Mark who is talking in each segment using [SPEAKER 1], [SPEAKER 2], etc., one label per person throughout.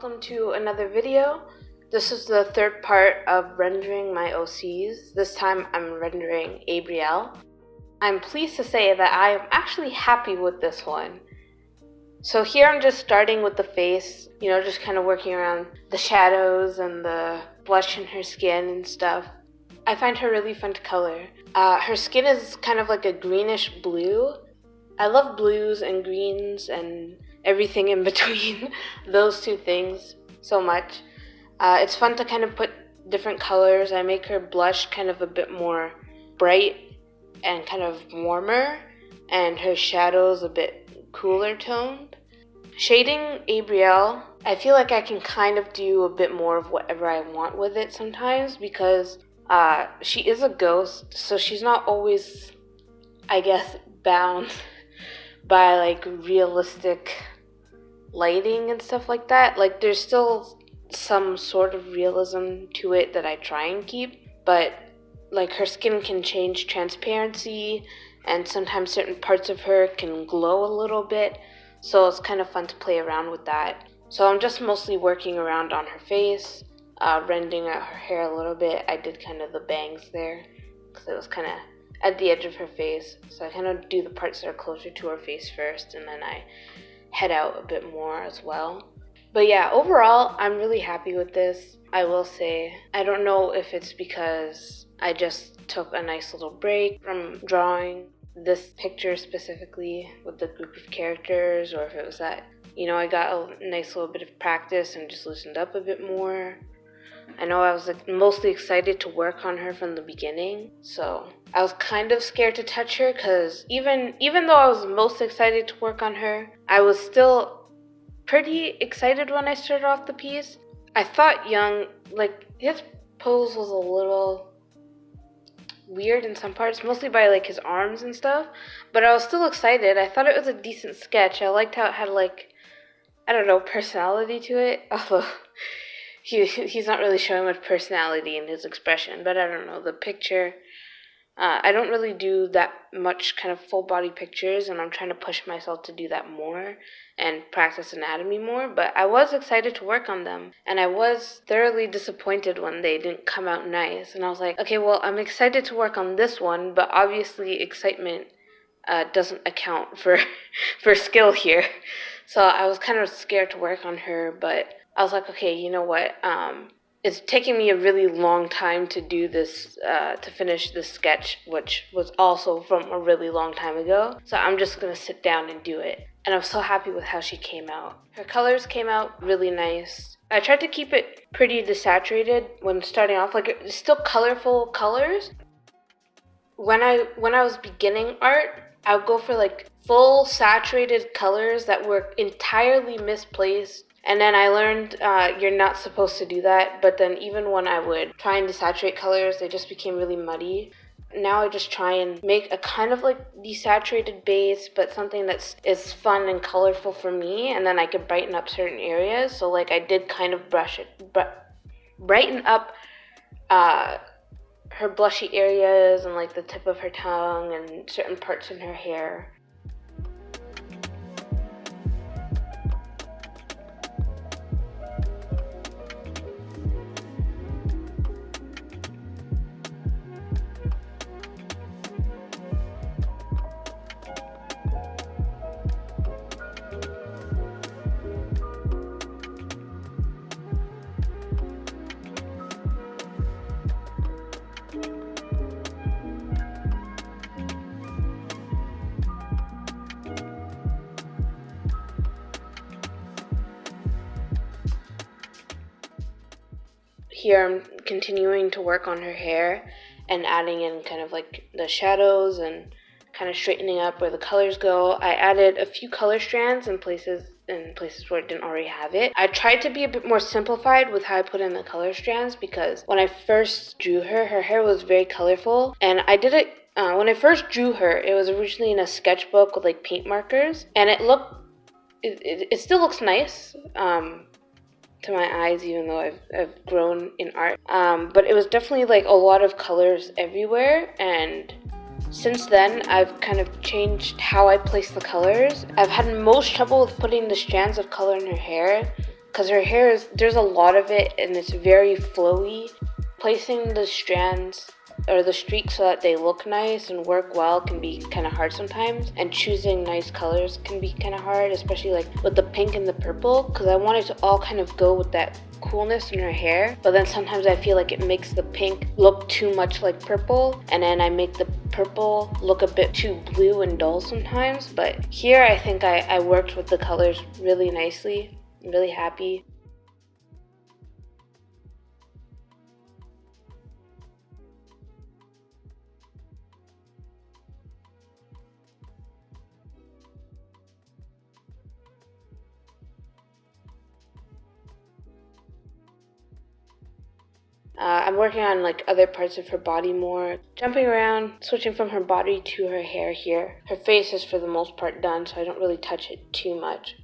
[SPEAKER 1] welcome to another video. This is the third part of rendering my OCs. This time I'm rendering Abrielle. I'm pleased to say that I am actually happy with this one. So here I'm just starting with the face, just kind of working around the shadows and the blush in her skin and stuff. I find her really fun to color. Her skin is kind of like a greenish blue. I love blues and greens and everything in between those two things so much. It's fun to kind of put different colors. I make her blush kind of a bit more bright and kind of warmer, and her shadows a bit cooler toned. Shading Abrielle, I feel like I can kind of do a bit more of whatever I want with it sometimes because she is a ghost, so she's not always, I guess, bound by like realistic lighting and stuff like that. Like there's still some sort of realism to it that I try and keep, but like her skin can change transparency and sometimes certain parts of her can glow a little bit, so it's kind of fun to play around with that. So I'm just mostly working around on her face, rendering out her hair a little bit. I did kind of the bangs there because it was kind of at the edge of her face, so I kind of do the parts that are closer to her face first, and then I head out a bit more as well. But yeah, overall, I'm really happy with this. I will say, I don't know if it's because I just took a nice little break from drawing this picture specifically with the group of characters, or if it was that, I got a nice little bit of practice and just loosened up a bit more. I know I was mostly excited to work on her from the beginning, so I was kind of scared to touch her because even though I was most excited to work on her, I was still pretty excited when I started off the piece. I thought Young, his pose was a little weird in some parts, mostly by his arms and stuff, but I was still excited. I thought it was a decent sketch. I liked how it had personality to it, although he's not really showing much personality in his expression, but I don't know, the picture, I don't really do that much kind of full body pictures, and I'm trying to push myself to do that more and practice anatomy more, but I was excited to work on them, and I was thoroughly disappointed when they didn't come out nice, and I was like, okay, well, I'm excited to work on this one, but obviously excitement doesn't account for skill here, so I was kind of scared to work on her, but I was like, okay, you know what, it's taking me a really long time to do this, to finish this sketch, which was also from a really long time ago, so I'm just going to sit down and do it. And I'm so happy with how she came out. Her colors came out really nice. I tried to keep it pretty desaturated when starting off, it's still colorful colors. When I was beginning art, I would go for full saturated colors that were entirely misplaced. And then I learned you're not supposed to do that, but then even when I would try and desaturate colors, they just became really muddy. Now I just try and make a kind of desaturated base, but something that is fun and colorful for me, and then I could brighten up certain areas. So I did kind of brighten up her blushy areas and the tip of her tongue and certain parts in her hair. Here I'm continuing to work on her hair and adding in kind of the shadows and kind of straightening up where the colors go. I added a few color strands in places where it didn't already have it. I tried to be a bit more simplified with how I put in the color strands because when I first drew her hair was very colorful, and I did it when I first drew her, it was originally in a sketchbook with paint markers, and it still looks nice to my eyes, even though I've grown in art. But it was definitely a lot of colors everywhere, and Since then, I've kind of changed how I place the colors. I've had most trouble with putting the strands of color in her hair, because her hair there's a lot of it and it's very flowy. Placing the strands or the streaks so that they look nice and work well can be kind of hard sometimes, and choosing nice colors can be kind of hard, especially like with the pink and the purple, because I want it to all kind of go with that coolness in her hair, but then sometimes I feel like it makes the pink look too much like purple, and then I make the purple look a bit too blue and dull sometimes. But here I think I worked with the colors really nicely. I'm really happy. I'm working on like other parts of her body more, jumping around, switching from her body to her hair here. Her face is for the most part done, so I don't really touch it too much.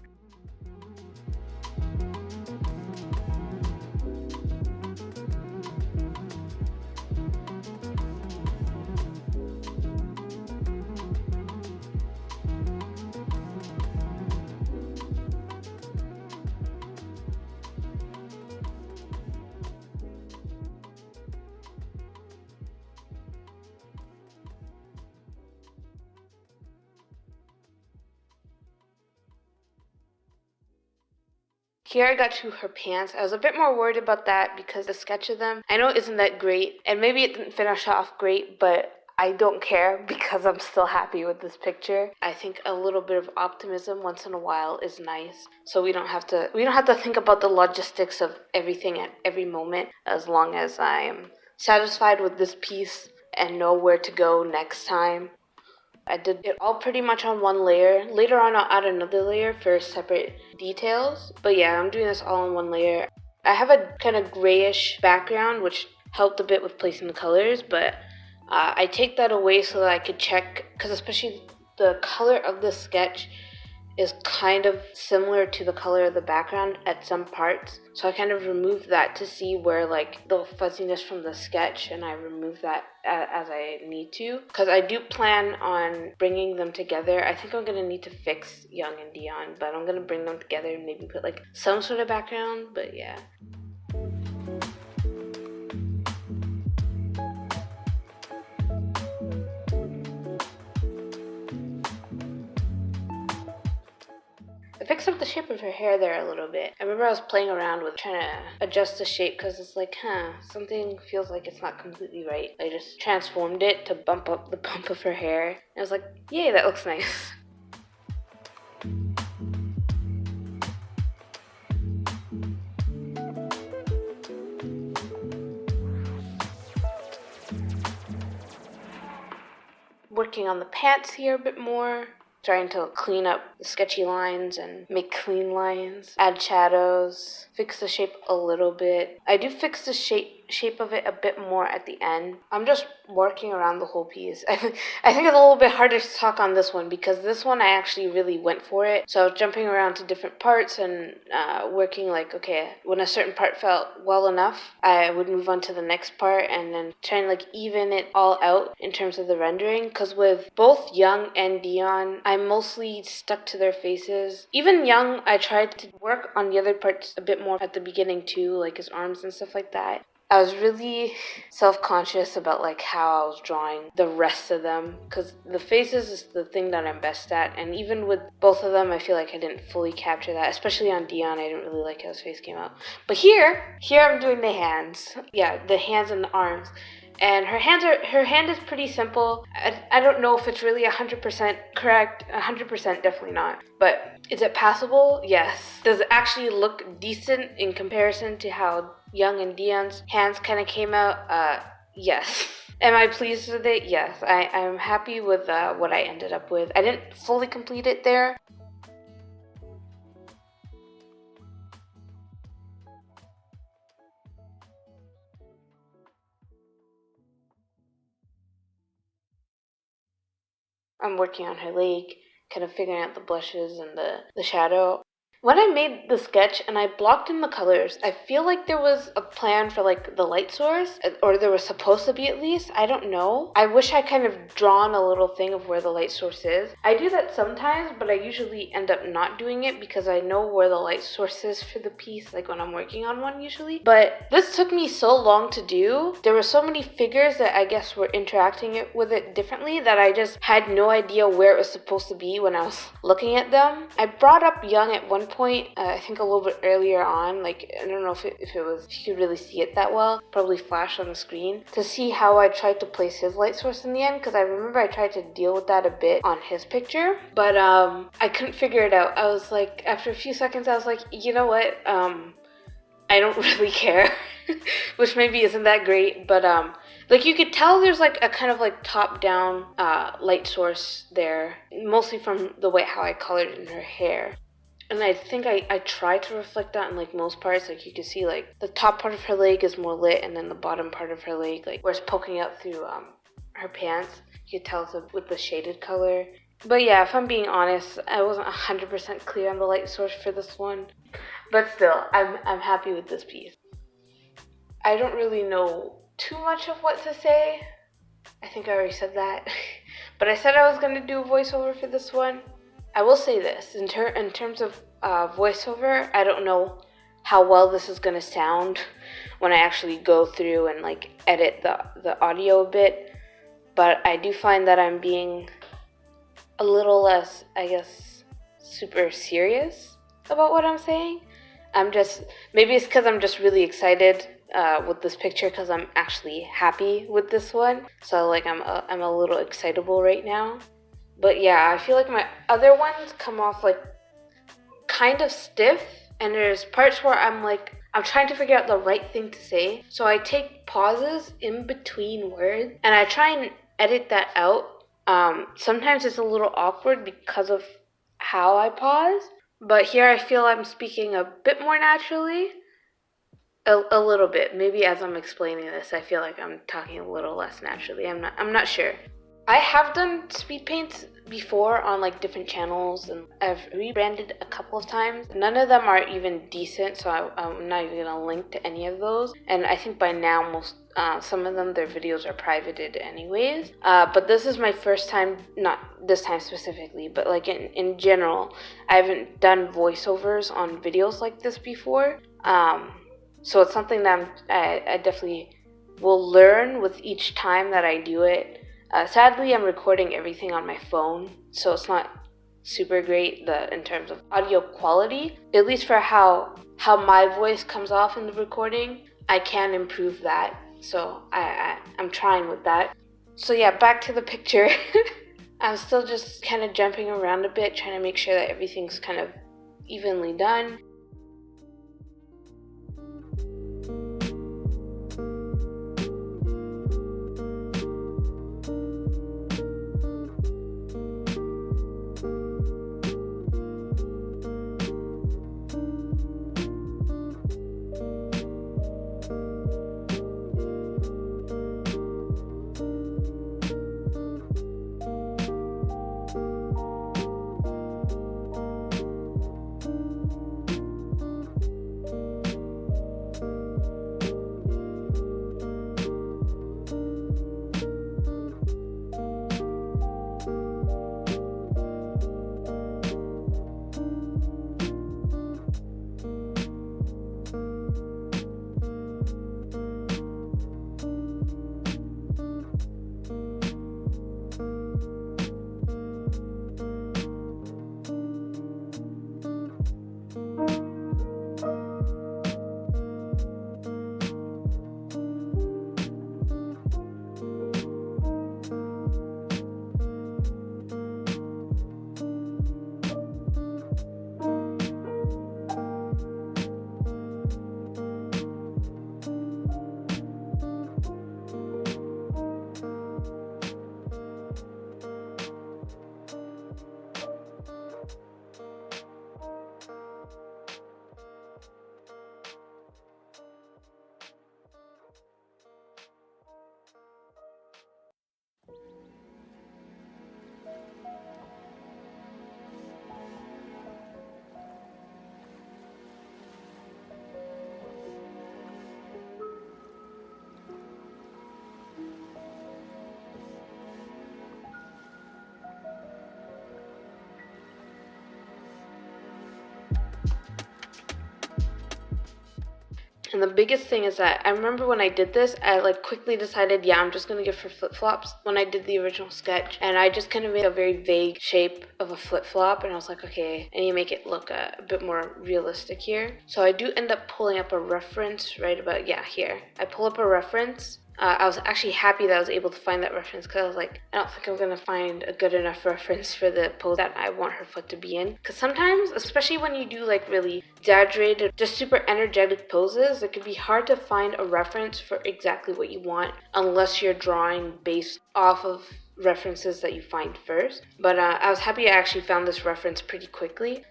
[SPEAKER 1] Here I got to her pants. I was a bit more worried about that because the sketch of them, I know it isn't that great, and maybe it didn't finish off great, but I don't care because I'm still happy with this picture. I think a little bit of optimism once in a while is nice, so we don't have to think about the logistics of everything at every moment, as long as I am satisfied with this piece and know where to go next time. I did it all pretty much on one layer. Later on, I'll add another layer for separate details. But yeah, I'm doing this all in one layer. I have a kind of grayish background, which helped a bit with placing the colors, but I take that away so that I could check, because especially the color of the sketch is kind of similar to the color of the background at some parts. So I kind of removed that to see where like the fuzziness from the sketch, and I remove that as I need to, because I do plan on bringing them together. I think I'm going to need to fix Young and Deion, but I'm going to bring them together and maybe put like some sort of background, but yeah. I fixed up the shape of her hair there a little bit. I remember I was playing around with trying to adjust the shape because it's like, something feels like it's not completely right. I just transformed it to bump up the bump of her hair. And I was like, yay, that looks nice. Working on the pants here a bit more. Trying to clean up the sketchy lines and make clean lines, add shadows, fix the shape a little bit. I do fix the shape of it a bit more at the end. I'm just working around the whole piece. I think it's a little bit harder to talk on this one because this one I actually really went for it. So I was jumping around to different parts and working like, okay, when a certain part felt well enough, I would move on to the next part and then trying to like even it all out in terms of the rendering. Because with both Young and Deion, I mostly stuck to their faces. Even Young, I tried to work on the other parts a bit more at the beginning too, like his arms and stuff like that. I was really self-conscious about like how I was drawing the rest of them, because the faces is the thing that I'm best at, and even with both of them I feel like I didn't fully capture that, especially on Deion. I didn't really like how his face came out. But here I'm doing the hands. Yeah, the hands and the arms. And her hand is pretty simple. I don't know if it's really 100% correct. 100% definitely not. But is it passable? Yes. Does it actually look decent in comparison to how Young and Deion's hands kind of came out? Yes. Am I pleased with it? Yes. I'm happy with what I ended up with. I didn't fully complete it there. I'm working on her leg, kind of figuring out the blushes and the shadow. When I made the sketch and I blocked in the colors, I feel like there was a plan for like the light source, or there was supposed to be at least. I don't know. I wish I kind of drawn a little thing of where the light source is. I do that sometimes, but I usually end up not doing it because I know where the light source is for the piece, like when I'm working on one usually. But this took me so long to do. There were so many figures that I guess were interacting with it differently that I just had no idea where it was supposed to be when I was looking at them. I brought up Young at one point, I think a little bit earlier on, like I don't know if you could really see it that well, probably flash on the screen, to see how I tried to place his light source in the end, because I remember I tried to deal with that a bit on his picture, but I couldn't figure it out. I was like, after a few seconds, I was like, you know what, I don't really care, which maybe isn't that great, but like you could tell there's like a kind of like top-down light source there, mostly from the way how I colored in her hair. And I think I tried to reflect that in like most parts. Like you can see like the top part of her leg is more lit, and then the bottom part of her leg, like where it's poking out through her pants, you could tell it's with the shaded color. But yeah, if I'm being honest, I wasn't 100% clear on the light source for this one. But still, I'm happy with this piece. I don't really know too much of what to say. I think I already said that. But I said I was going to do a voiceover for this one. I will say this, in terms of voiceover, I don't know how well this is going to sound when I actually go through and like edit the audio a bit, but I do find that I'm being a little less, I guess, super serious about what I'm saying. Maybe it's because I'm just really excited with this picture, because I'm actually happy with this one, so like I'm a little excitable right now. But yeah, I feel like my other ones come off like kind of stiff, and there's parts where I'm trying to figure out the right thing to say. So I take pauses in between words and I try and edit that out. Sometimes it's a little awkward because of how I pause, but here I feel I'm speaking a bit more naturally. A little bit. Maybe as I'm explaining this, I feel like I'm talking a little less naturally. I'm not sure. I have done speed paints before on like different channels, and I've rebranded a couple of times. None of them are even decent, so I'm not even gonna link to any of those. And I think by now some of them, their videos are privated anyways. But this is my first time, not this time specifically, but like in general, I haven't done voiceovers on videos like this before. So it's something that I definitely will learn with each time that I do it. Sadly, I'm recording everything on my phone, so it's not super great in terms of audio quality. At least for how my voice comes off in the recording, I can improve that. So I'm trying with that. So yeah, back to the picture. I'm still just kind of jumping around a bit, trying to make sure that everything's kind of evenly done. And the biggest thing is that I remember when I did this, I like quickly decided, yeah, I'm just gonna give her flip-flops when I did the original sketch. And I just kind of made a very vague shape of a flip-flop, and I was like, okay, I need to make it look a bit more realistic here. So I do end up pulling up a reference right about, yeah, here. I pull up a reference. I was actually happy that I was able to find that reference, because I was like, I don't think I'm going to find a good enough reference for the pose that I want her foot to be in. Because sometimes, especially when you do like really exaggerated, just super energetic poses, it can be hard to find a reference for exactly what you want unless you're drawing based off of references that you find first. But I was happy I actually found this reference pretty quickly.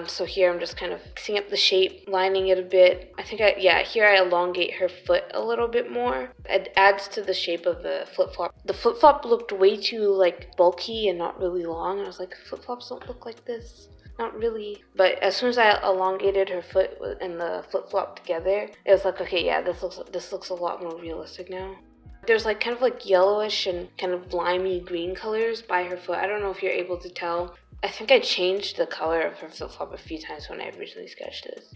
[SPEAKER 1] So here I'm just kind of fixing up the shape, lining it a bit. I think here I elongate her foot a little bit more. It adds to the shape of the flip-flop. The flip-flop looked way too like bulky and not really long. I was like, flip-flops don't look like this. Not really. But as soon as I elongated her foot and the flip-flop together, it was like, okay, yeah, this looks a lot more realistic now. There's like kind of like yellowish and kind of limey green colors by her foot. I don't know if you're able to tell. I think I changed the color of her flip-flop a few times when I originally sketched this.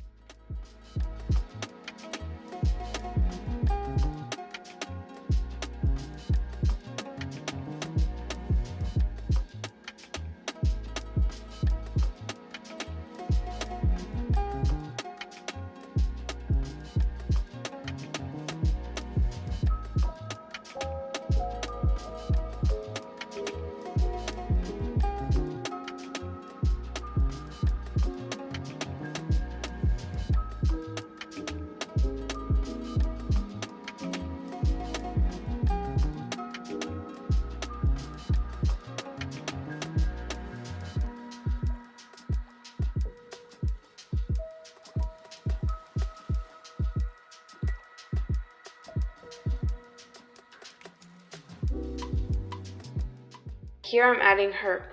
[SPEAKER 1] Here I'm adding her,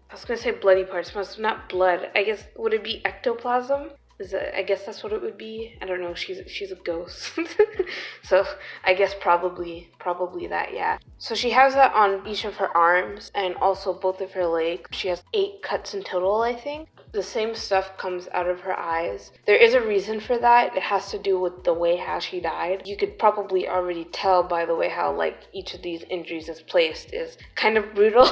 [SPEAKER 1] I was gonna say bloody parts, but it's not blood. I guess, would it be ectoplasm? I guess that's what it would be. I don't know, she's a ghost. So I guess probably that, yeah. So she has that on each of her arms and also both of her legs. She has 8 cuts in total, I think. The same stuff comes out of her eyes. There is a reason for that. It has to do with the way how she died. You could probably already tell by the way how like each of these injuries is placed is kind of brutal.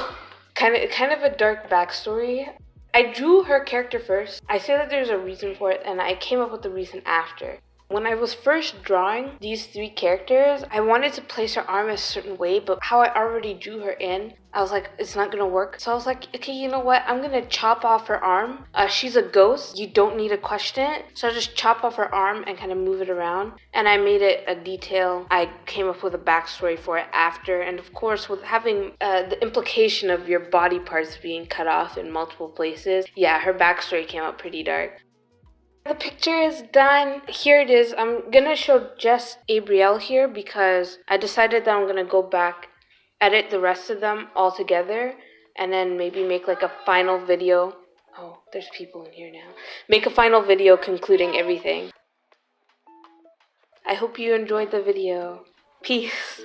[SPEAKER 1] kind of a dark backstory. I drew her character first. I say that there's a reason for it, and I came up with the reason after. When I was first drawing these 3 characters, I wanted to place her arm a certain way, but how I already drew her in, I was like, it's not gonna work. So I was like, okay, you know what? I'm gonna chop off her arm. She's a ghost. You don't need to question it. So I just chop off her arm and kind of move it around. And I made it a detail. I came up with a backstory for it after. And of course, with having the implication of your body parts being cut off in multiple places, yeah, her backstory came out pretty dark. The picture is done. Here it is. I'm gonna show just Abrielle here because I decided that I'm gonna go back, edit the rest of them all together, and then maybe make like a final video. Oh, there's people in here now. Make a final video concluding everything. I hope you enjoyed the video. Peace.